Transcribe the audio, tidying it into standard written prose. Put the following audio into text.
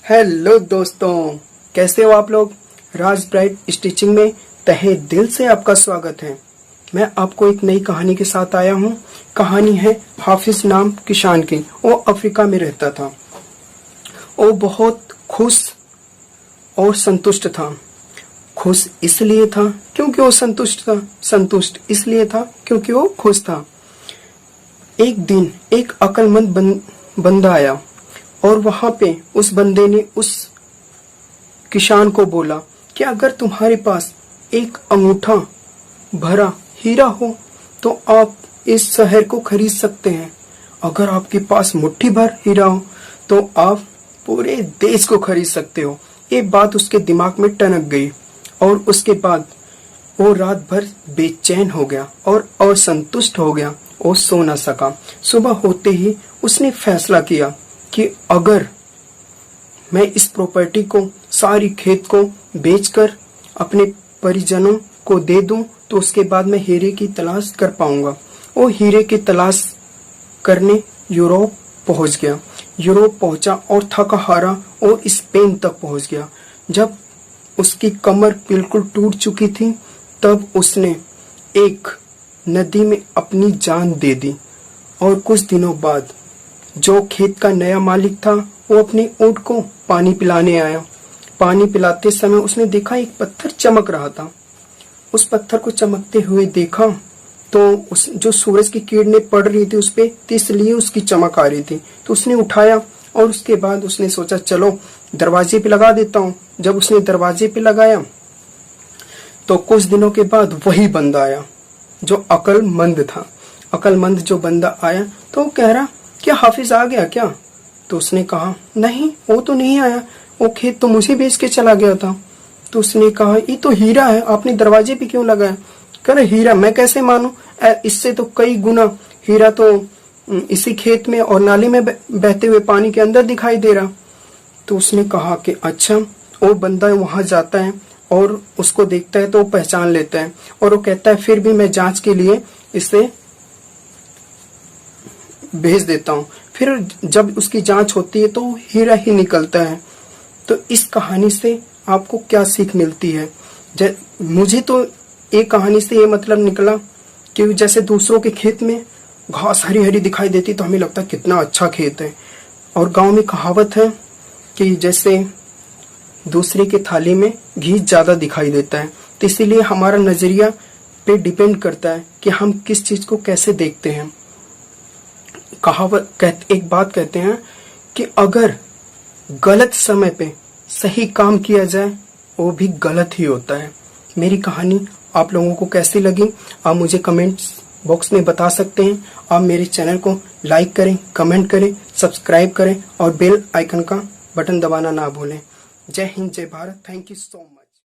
Hello दोस्तों, कैसे हो आप लोग। राज ब्राइट स्टिचिंग में तहे दिल से आपका स्वागत है। मैं आपको एक नई कहानी के साथ आया हूँ। कहानी है हाफिज नाम किसान की। वो अफ्रीका में रहता था। वो बहुत खुश और संतुष्ट था। खुश इसलिए था क्योंकि वो संतुष्ट था, संतुष्ट इसलिए था क्योंकि वो खुश था। एक दिन एक अक्लमंद बंदा आया और वहां पे उस बंदे ने उस किसान को बोला कि अगर तुम्हारे पास एक अंगूठा भरा हीरा हो तो आप इस शहर को खरीद सकते हैं। अगर आपके पास मुट्ठी भर हीरा हो तो आप पूरे देश को खरीद सकते हो। ये बात उसके दिमाग में टनक गई और उसके बाद वो रात भर बेचैन हो गया और असंतुष्ट हो गया और सो न सका। सुबह होते ही उसने फैसला किया कि अगर मैं इस प्रॉपर्टी को, सारी खेत को बेचकर अपने परिजनों को दे दूं तो उसके बाद मैं हीरे की तलाश कर पाऊंगा। वो हीरे की तलाश करने यूरोप पहुंच गया। यूरोप पहुंचा और थका हारा और स्पेन तक पहुंच गया। जब उसकी कमर बिल्कुल टूट चुकी थी तब उसने एक नदी में अपनी जान दे दी। और कुछ दिनों बाद जो खेत का नया मालिक था वो अपने ऊंट को पानी पिलाने आया। पानी पिलाते समय उसने देखा एक पत्थर चमक रहा था। उस पत्थर को चमकते हुए देखा तो उस जो सूरज की किरणें पड़ रही थी उस पे, तो इसलिए उसकी चमक आ रही थी। तो उसने उठाया और उसके बाद उसने सोचा चलो दरवाजे पे लगा देता हूँ। जब उसने दरवाजे पे लगाया तो कुछ दिनों के बाद वही बंदा आया जो अक्लमंद था। अक्लमंद जो बंदा आया तो वो कह रहा क्या हाफिज आ गया क्या। तो उसने कहा नहीं, वो तो नहीं आया, वो खेत तो मुझे बेच के चला गया था। तो उसने कहा ये तो हीरा है, आपने दरवाजे पे क्यों लगाया। कह रहे हीरा मैं कैसे मानूं, इससे तो कई गुना हीरा तो इसी खेत में और नाले में बहते हुए पानी के अंदर दिखाई दे रहा। तो उसने कहा कि अच्छा। वो बंदा वहां जाता है और उसको देखता है तो वो पहचान लेता है और वो कहता है फिर भी मैं जांच के लिए इसे भेज देता हूँ। फिर जब उसकी जांच होती है तो हीरा ही निकलता है। तो इस कहानी से आपको क्या सीख मिलती है। मुझे तो एक कहानी से ये मतलब निकला कि जैसे दूसरों के खेत में घास हरी हरी दिखाई देती तो हमें लगता है कितना अच्छा खेत है। और गांव में कहावत है कि जैसे दूसरे के थाली में घी ज्यादा दिखाई देता है। तो इसीलिए हमारा नजरिया पे डिपेंड करता है कि हम किस चीज को कैसे देखते हैं। एक बात कहते हैं कि अगर गलत समय पे सही काम किया जाए वो भी गलत ही होता है। मेरी कहानी आप लोगों को कैसी लगी आप मुझे कमेंट्स बॉक्स में बता सकते हैं। आप मेरे चैनल को लाइक करें, कमेंट करें, सब्सक्राइब करें और बेल आइकन का बटन दबाना ना भूलें। जय हिंद, जय Bharat. Thank you so much.